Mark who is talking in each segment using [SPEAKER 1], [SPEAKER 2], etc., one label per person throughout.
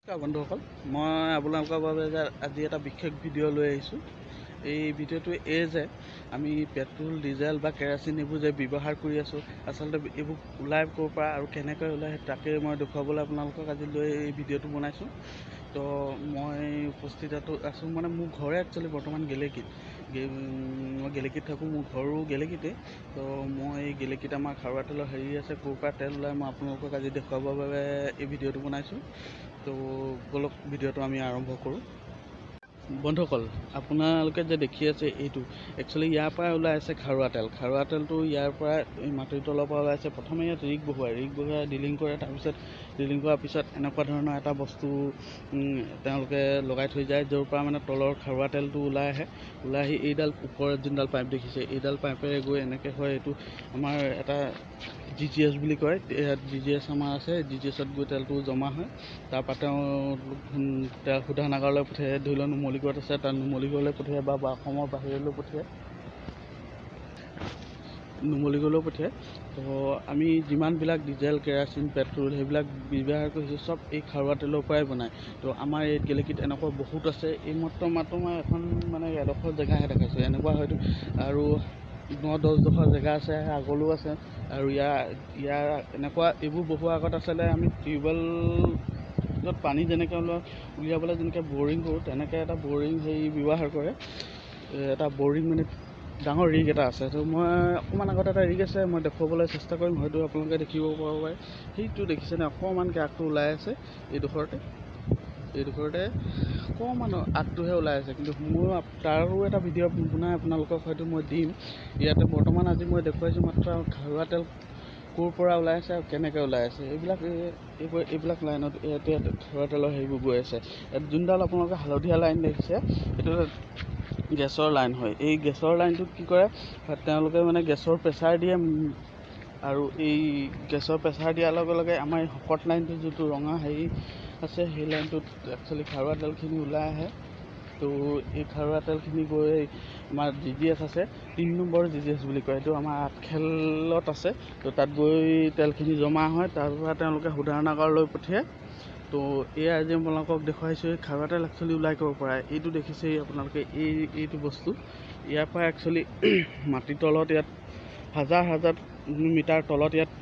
[SPEAKER 1] বন্ধুসকল, মই আপোনালোকৰ বাবে আজি এটা বিশেষ ভিডিঅ' লৈ আহিছোঁ। এই ভিডিঅ'টো যে আমি পেট্ৰল, ডিজেল বা কেৰাচিন এইবোৰ যে ব্যৱহাৰ কৰি আছোঁ, আচলতে এইবোৰ ওলাই ক'ৰ পৰা আৰু কেনেকৈ ওলাই তাকে মই দেখুৱাবলৈ আপোনালোকক আজি লৈ এই ভিডিঅ'টো বনাইছোঁ। তো মই উপস্থিত আছোঁ মানে মোৰ ঘৰে একচুৱেলি বৰ্তমান গেলেকীত। মই গেলেকীত থাকোঁ, মোৰ ঘৰো গেলেকীতে। তো মই এই গেলেকীত আমাৰ খাৰুৱা তেলৰ হেৰি আছে, ক'ৰ পৰা তেল ওলাই মই আপোনালোকক আজি দেখুৱাবৰ বাবে এই ভিডিঅ'টো বনাইছোঁ। তো বলক ভিডিঅ'টো আমি আৰম্ভ কৰোঁ। বন্ধুসকল, আপোনালোকে যে দেখি আছে এইটো একচুৱেলি ইয়াৰ পৰা ওলাই আছে খাৰুৱা তেল। খাৰুৱা তেলটো ইয়াৰ পৰা এই মাটিৰ তলৰ পৰা ওলাই আছে। প্ৰথমে ইয়াত ৰিগ বহুৱাই ড্ৰিলিং কৰে। তাৰপিছত ড্ৰিলিং কৰাৰ পিছত এনেকুৱা ধৰণৰ এটা বস্তু তেওঁলোকে লগাই থৈ যায়, য'ৰ পৰা মানে তলৰ খাৰুৱা তেলটো ওলাই আহি এইডাল ওপৰত যোনডাল পাইপ দেখিছে, এইডাল পাইপেৰে গৈ এনেকৈ হয়। এইটো আমাৰ এটা GGS বুলি কয়। ইয়াত GGS আমাৰ আছে। GGSত গৈ তেলটো জমা হয়। তাৰপৰা তেওঁ তেল শোধনাগাৰলৈ পঠিয়াই। ধৰি লওক নুমলীগড়ত আছে, তাত নুমলীগড়লৈ পঠিয়াই বা অসমৰ বাহিৰলৈ পঠিয়াই, নুমলীগড়লৈ পঠিয়াই। তো আমি যিমানবিলাক ডিজেল, কেৰাচিন, পেট্ৰল সেইবিলাক ব্যৱহাৰ কৰিছোঁ, চব এই খাৰুৱা তেলৰ পৰাই বনায়। তো আমাৰ এই গেলেকীত এনেকুৱা বহুত আছে। এই মাত্ৰ মই এখন মানে এডোখৰ জেগাহে দেখাইছোঁ। এনেকুৱা হয়তো আৰু 9-10ডোখৰ জেগা আছে, আগলৈও আছে। আৰু ইয়াৰ এনেকুৱা এইবোৰ বহুৱাৰ আগত আচলতে আমি টিউবৱেলত পানী যেনেকৈ উলিয়াবলৈ যেনেকৈ বৰিং কৰোঁ, তেনেকৈ এটা বৰিং হেৰি ব্যৱহাৰ কৰে। এটা বৰিং মানে ডাঙৰ ৰিগ এটা আছে। তো মই অকণমান আগত এটা ৰিগ আছে, মই দেখুৱাবলৈ চেষ্টা কৰিম, হয়তো আপোনালোকে দেখিব পাব পাৰে। সেইটো দেখিছেনে, অকণমানকৈ আগটো ওলাই আছে। এইডোখৰতে অকণমান আগটোহে ওলাই আছে, কিন্তু মোৰ তাৰো এটা ভিডিঅ' বনাই আপোনালোকক হয়তো মই দিম। ইয়াতে বৰ্তমান আজি মই দেখুৱাইছোঁ মাত্ৰ খাৰুৱা তেল ক'ৰ পৰা ওলাই আছে আৰু কেনেকৈ ওলাই আছে। এইবিলাক লাইনত ইয়াতে খাৰুৱা তেলৰ হেৰিবোৰ গৈ আছে। ইয়াত যোনডাল আপোনালোকে হালধীয়া লাইন দেখিছে, এইটো গেছৰ লাইন হয়। এই গেছৰ লাইনটোত কি কৰে, তেওঁলোকে মানে গেছৰ প্ৰেছাৰ দিয়ে, আৰু এই গেছৰ প্ৰেছাৰ দিয়াৰ লগে লগে আমাৰ এই শকত লাইনটো যিটো ৰঙা হেৰি আছে, সেই লাইনটোত একচুৱেলি খাৰুৱা তেলখিনি ওলাই আহে। তো এই খাৰুৱা তেলখিনি গৈ আমাৰ GGS আছে, 3 নম্বৰ GGS বুলি কয়, এইটো আমাৰ আঠখেলত আছে। তো তাত গৈ তেলখিনি জমা হয়। তাৰপৰা তেওঁলোকে শোধনাগাৰলৈ পঠিয়ায়। তো এয়া আজি আপোনালোকক দেখুৱাইছোঁ এই খাৰুৱা তেল একচুৱেলি ওলাই ক'ৰ পৰা। এইটো দেখিছেই আপোনালোকে, এইটো বস্তু ইয়াৰ পৰা একচুৱেলি মাটিৰ তলত ইয়াত হাজাৰ মিটাৰ তলত ইয়াত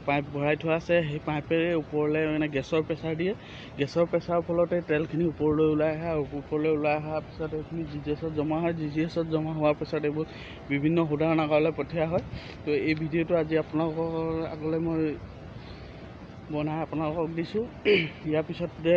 [SPEAKER 1] পাইপ ভৰাই থোৱা আছে। সেই পাইপেৰে ওপৰলৈ মানে গেছৰ প্ৰেছাৰ দিয়ে। গেছৰ প্ৰেছাৰৰ ফলতে তেলখিনি ওপৰলৈ ওলাই আহে, আৰু ওপৰলৈ ওলাই অহাৰ পিছত এইখিনি GGSত জমা হয়। GGSত জমা হোৱাৰ পিছত এইবোৰ বিভিন্ন শোধনাগাৰলৈ পঠিওৱা হয়। তো এই ভিডিঅ'টো আজি আপোনালোকৰ আগলৈ মই বনাই আপোনালোকক দিছোঁ। ইয়াৰ পিছত যে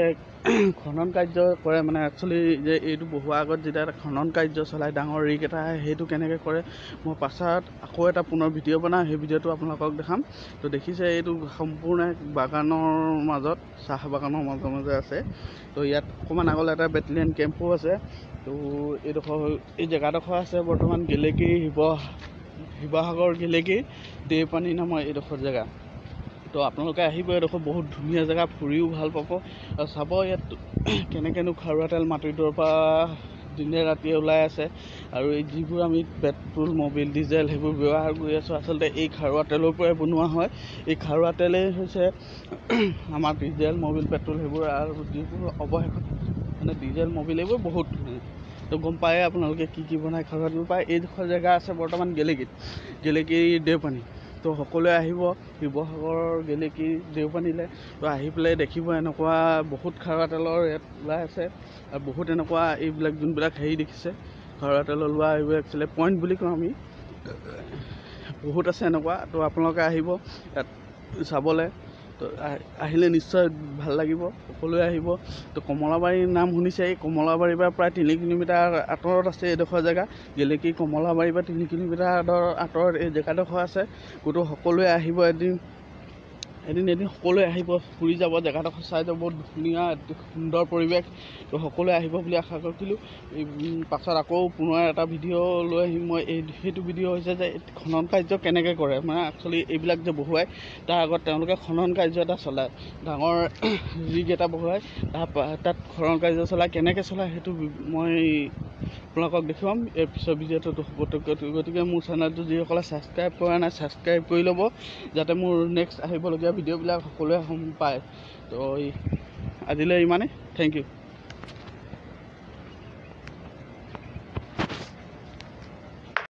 [SPEAKER 1] খনন কাৰ্য কৰে, মানে একচুৱেলি যে এইটো বহুৱাৰ আগত যেতিয়া এটা খনন কাৰ্য চলাই ডাঙৰ ৰিগ এটা আহে, সেইটো কেনেকৈ কৰে মই পাছত আকৌ এটা পুনৰ ভিডিঅ' বনাওঁ। সেই ভিডিঅ'টো আপোনালোকক দেখাম। তো দেখিছে, এইটো সম্পূৰ্ণ বাগানৰ মাজত, চাহ বাগানৰ মাজে আছে। তো ইয়াত অকণমান আগলৈ এটা বেটেলিয়ান কেম্পো আছে। তো এই জেগাডোখৰ আছে বৰ্তমান গেলেকী, শিৱসাগৰ গেলেকী দেওপানী নামৰ এইডোখৰ জেগা। তো আপোনালোকে আহিব, এইডোখৰ বহুত ধুনীয়া জেগা, ফুৰিও ভাল পাব। আৰু চাব ইয়াত কেনেকৈনো খাৰুৱা তেল মাটিৰ তলৰ পৰা দিনে ৰাতিয়ে ওলাই আছে। আৰু এই যিবোৰ আমি পেট্ৰল, মবিল, ডিজেল সেইবোৰ ব্যৱহাৰ কৰি আছোঁ, আচলতে এই খাৰুৱা তেলৰ পৰাই বনোৱা হয়। এই খাৰুৱা তেলেই হৈছে আমাৰ ডিজেল, মবিল, পেট্ৰল সেইবোৰ, আৰু যিবোৰ অৱশেষত মানে ডিজেল, মবিল এইবোৰ বহুত তো গম পায়ে আপোনালোকে কি বনাই খাৰুৱা তেল পায়। এইডোখৰ জেগা আছে বৰ্তমান গেলেকী দেওপানী। তো সকলোৱে আহিব শিৱসাগৰ গেলেকী দেওপানীলৈ। তো আহি পেলাই দেখিব এনেকুৱা বহুত খাৰুৱা তেলৰ ইয়াত ওলাই আছে। আৰু বহুত এনেকুৱা এইবিলাক যোনবিলাক হেৰি দেখিছে খাৰুৱা তেল ওলোৱা, এইবোৰ একচুৱেলি পইণ্ট বুলি কওঁ আমি, বহুত আছে এনেকুৱা। তো আপোনালোকে আহিব ইয়াত চাবলৈ। তো আহিলে নিশ্চয় ভাল লাগিব, সকলোৱে আহিব। তো কমলাবাৰীৰ নাম শুনিছে, এই কমলাবাৰীৰ পৰা প্ৰায় 3 কিলোমিটাৰ আঁতৰত আছে এইডোখৰ জেগা। গেলেকী কমলাবাৰীৰ পৰা 3 কিলোমিটাৰ আঁতৰত এই জেগাডোখৰ আছে। ক'তো সকলোৱে আহিব, এদিন সকলোৱে আহিব, ফুৰি যাব, জেগাডোখৰ চাই যাব, বহুত ধুনীয়া সুন্দৰ পৰিৱেশ। তো সকলোৱে আহিব বুলি আশা কৰিছিলোঁ। পাছত আকৌ পুনৰ এটা ভিডিঅ' লৈ আহিম মই। সেইটো ভিডিঅ' হৈছে যে খনন কাৰ্য কেনেকৈ কৰে, মানে একচুৱেলি এইবিলাক যে বহুৱাই তাৰ আগত তেওঁলোকে খনন কাৰ্য এটা চলায়, ডাঙৰ ৰিগ এটা বহুৱাই তাত খনন কাৰ্য চলায়। কেনেকৈ চলায় সেইটো মই আপোনালোকক দেখুৱাম এই পিছৰ ভিডিঅ'টো। গতিকে মোৰ চেনেলটো যিসকলে ছাবস্ক্ৰাইব কৰা নাই, ছাবস্ক্ৰাইব কৰি ল'ব, যাতে মোৰ নেক্সট আহিবলগীয়া ভিডিঅ'বিলাক সকলোৱে পায়। তো আজিলৈ ইমানেই, থেংক ইউ।